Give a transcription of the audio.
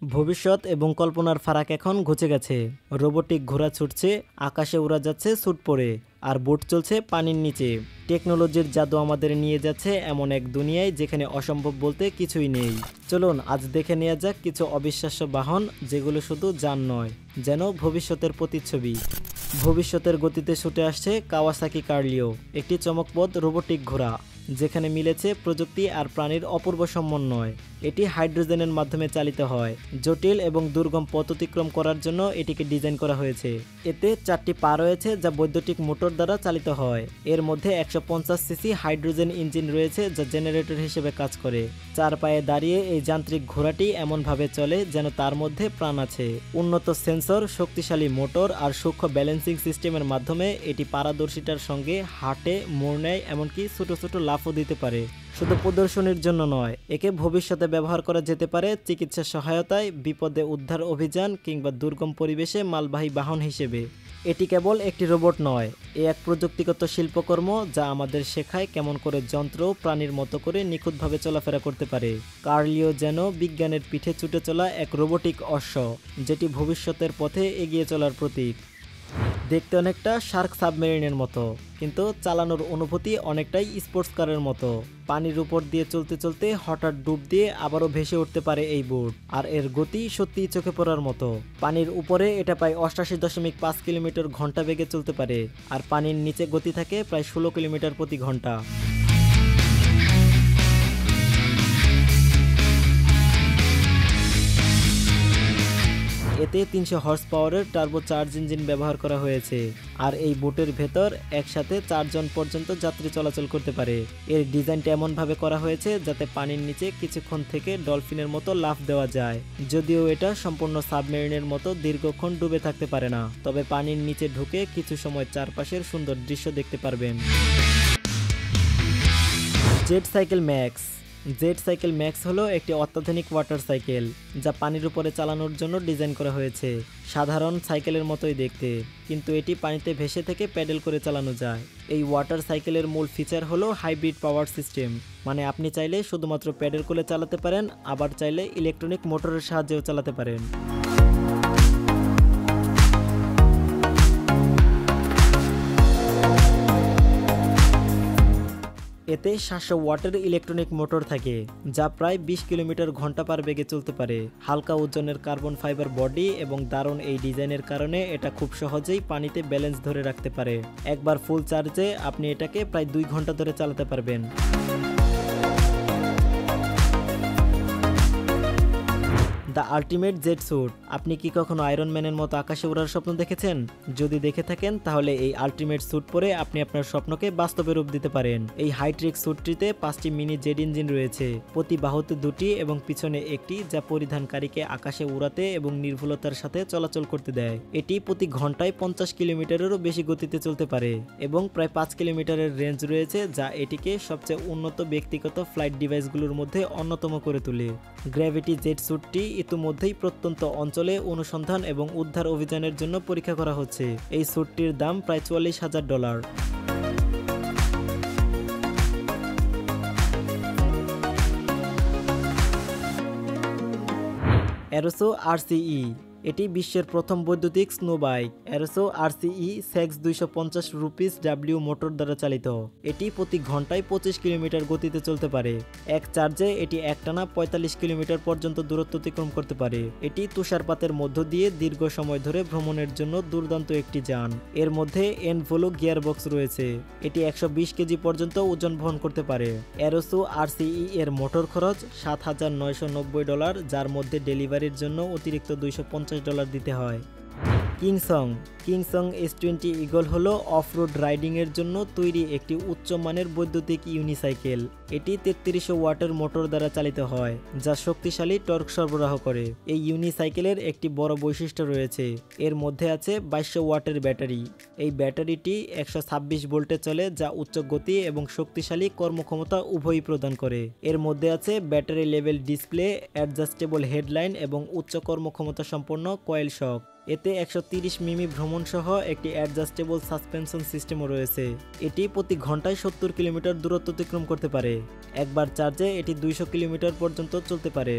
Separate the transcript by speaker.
Speaker 1: ভবিষ্যৎ এবং কল্পনার ফারাক এখন ঘুচে গেছে। রোবোটিক ঘোড়া ছুটছে, আকাশে উড়া যাচ্ছে স্যুট পরে, আর বোট চলছে পানির নিচে। টেকনোলজির জাদু আমাদের নিয়ে যাচ্ছে এমন এক দুনিয়ায় যেখানে অসম্ভব বলতে কিছুই নেই। চলুন আজ দেখে নেওয়া যাক কিছু অবিশ্বাস্য বাহন যেগুলো শুধু যান নয়, যেন ভবিষ্যতের প্রতিচ্ছবি। ভবিষ্যতের গতিতে ছুটে আসছে কাওয়াসাকি কার্লিও, একটি চমকপ্রদ রোবোটিক ঘোড়া যেখানে মিলেছে প্রযুক্তি আর প্রাণীর অপূর্ব সমন্বয়। এটি হাইড্রোজেনের মাধ্যমে চালিত হয়। জটিল এবং দুর্গম পথ অতিক্রম করার জন্য এটিকে ডিজাইন করা হয়েছে। এতে 4টি পা রয়েছে যা বৈদ্যুতিক মোটর দ্বারা চালিত হয়। এর মধ্যে 150 সিসি হাইড্রোজেন ইঞ্জিন রয়েছে যা জেনারেটর হিসেবে কাজ করে। 4 পায়ে দাঁড়িয়ে এই যান্ত্রিক ঘোড়াটি এমনভাবে চলে যেন তার মধ্যে প্রাণ আছে। উন্নত সেন্সর, শক্তিশালী মোটর আর সূক্ষ্ম ব্যালেন্সিং সিস্টেমের মাধ্যমে এটি পারদর্শিতার সঙ্গে হাঁটে, মোড় নেয়, এমনকি ছোট ছোট লাফও দিতে পারে। শুধু প্রদর্শনীর জন্য নয়, একে ভবিষ্যতে ব্যবহার করা যেতে পারে চিকিৎসা সহায়তায়, বিপদে উদ্ধার অভিযান কিংবা দুর্গম পরিবেশে মালবাহী বাহন হিসেবে। এটি কেবল একটি রোবট নয়, এ এক প্রযুক্তিগত শিল্পকর্ম যা আমাদের শেখায় কেমন করে যন্ত্র প্রাণীর মতো করে নিখুঁতভাবে চলাফেরা করতে পারে। কার্লিও যেন বিজ্ঞানের পিঠে ছুটে চলা এক রোবোটিক অশ্ব, যেটি ভবিষ্যতের পথে এগিয়ে চলার প্রতীক। দেখতে অনেকটা শার্ক সাবমেরিনের মতো, কিন্তু চালানোর অনুভূতি অনেকটাই স্পোর্টস কারের মতো। পানির উপর দিয়ে চলতে চলতে হঠাৎ ডুব দিয়ে আবারও ভেসে উঠতে পারে এই বোট, আর এর গতি সত্যিই চোখে পড়ার মতো। পানির উপরে এটা প্রায় 88.5 কিলোমিটার ঘন্টা বেগে চলতে পারে, আর পানির নিচে গতি থাকে প্রায় 16 কিলোমিটার প্রতি ঘন্টা। এতে 300 হর্স পাওয়ারের টার্বো চার্জ ইঞ্জিন ব্যবহার করা হয়েছে, আর এই বোটের ভেতর একসাথে 4 জন পর্যন্ত যাত্রী চলাচল করতে পারে। এর ডিজাইনটা এমনভাবে করা হয়েছে যাতে পানির নিচে কিছুক্ষণ থেকে ডলফিনের মতো লাফ দেওয়া যায়। যদিও এটা সম্পূর্ণ সাবমেরিনের মতো দীর্ঘক্ষণ ডুবে থাকতে পারে না, তবে পানির নিচে ঢুকে কিছু সময় চারপাশের সুন্দর দৃশ্য দেখতে পারবেন। Jet cycle max. Jet cycle max হলো একটি অত্যাধুনিক ওয়াটার সাইকেল যা পানির উপরে চালানোর জন্য ডিজাইন করা হয়েছে। সাধারণ সাইকেলের মতোই দেখতে, কিন্তু এটি পানিতে ভেসে থেকে প্যাডেল করে চালানো যায়। এই ওয়াটার সাইকেলের মূল ফিচার হলো হাইব্রিড পাওয়ার সিস্টেম, মানে আপনি চাইলে শুধুমাত্র প্যাডেল করে চালাতে পারেন, আবার চাইলে ইলেকট্রনিক মোটরের সাহায্যেও চালাতে পারেন। এতে 700 ওয়াটের ইলেকট্রনিক মোটর থাকে যা প্রায় 20 কিলোমিটার ঘন্টা পার বেগে চলতে পারে। হালকা ওজনের কার্বন ফাইবার বডি এবং দারুণ এই ডিজাইনের কারণে এটা খুব সহজেই পানিতে ব্যালেন্স ধরে রাখতে পারে। একবার ফুল চার্জে আপনি এটাকে প্রায় 2 ঘন্টা ধরে চালাতে পারবেন। The ultimate jet suit. আপনি কি কখনো আয়রন ম্যানের মতো আকাশে ওড়ার স্বপ্ন দেখেছেন? যদি দেখে থাকেন তাহলে এই আল্টিমেট স্যুট পরে আপনি আপনার স্বপ্নকে বাস্তবে রূপ দিতে পারেন। এই হাইট্রিক স্যুটটিতে 5টি মিনি জেট ইঞ্জিন রয়েছে, প্রতি বাহুতে 2টি এবং পিছনে একটি, যা পরিধানকারীকে আকাশে উড়াতে এবং নির্ভুলতার সাথে চলাচল করতে দেয়। এটি প্রতি ঘন্টায় 50 কিলোমিটারেরও বেশি গতিতে চলতে পারে এবং প্রায় 5 কিলোমিটারের রেঞ্জ রয়েছে, যা এটিকে সবচেয়ে উন্নত ব্যক্তিগত ফ্লাইট ডিভাইসগুলোর মধ্যে অন্যতম করে তোলে। গ্র্যাভিটি জেট স্যুটটি ইতিমধ্যেই প্রত্যন্ত অঞ্চলে অনুসন্ধান এবং উদ্ধার অভিযানের জন্য পরীক্ষা করা হচ্ছে। এই স্যুটটির দাম প্রায় $44,000। অ্যারোসো আরসিই। এটি বিশ্বের প্রথম বৈদ্যুতিক স্নো বাইক। অ্যারোসো আরসিই সেক্স 250 রুপিস ডাব্লিউ মোটর দ্বারা চালিত। এটি প্রতি ঘন্টায় 25 কিলোমিটার গতিতে চলতে পারে। এক চার্জে এটি একটানা 45 কিলোমিটার পর্যন্ত দূরত্ব অতিক্রম করতে পারে। এটি তুষারপাতের মধ্য দিয়ে দীর্ঘ সময় ধরে ভ্রমণের জন্য দুর্দান্ত একটি যান। এর মধ্যে এনভোলো গিয়ারবক্স রয়েছে। এটি 120 কেজি পর্যন্ত ওজন বহন করতে পারে। অ্যারোসো আরসিই এর মোটর খরচ $7,990, যার মধ্যে ডেলিভারির জন্য অতিরিক্ত $250 দিতে হয়। কিংসং S20 ইগল হলো অফ-রোড রাইডিংয়ের জন্য তৈরি একটি উচ্চমানের বৈদ্যুতিক ইউনিসাইকেল। এটি 3300 ওয়াটের মোটর দ্বারা চালিত হয়, যা শক্তিশালী টর্ক সরবরাহ করে। এই ইউনিসাইকেলের একটি বড় বৈশিষ্ট্য রয়েছে, এর মধ্যে আছে 2200 ওয়াটের ব্যাটারি। এই ব্যাটারিটি 126 ভোল্টে চলে, যা উচ্চ গতি এবং শক্তিশালী কর্মক্ষমতা উভয়ই প্রদান করে। এর মধ্যে আছে battery level display, adjustable headline এবং উচ্চ কর্মক্ষমতা সম্পন্ন কয়েল শক। এতে 130 মিমি ভ্রমণ সহ একটি অ্যাডজাস্টেবল সাসপেনশন সিস্টেমও রয়েছে। এটি প্রতি ঘন্টায় 70 কিলোমিটার দূরত্ব অতিক্রম করতে পারে। একবার চার্জে এটি 200 কিলোমিটার পর্যন্ত চলতে পারে।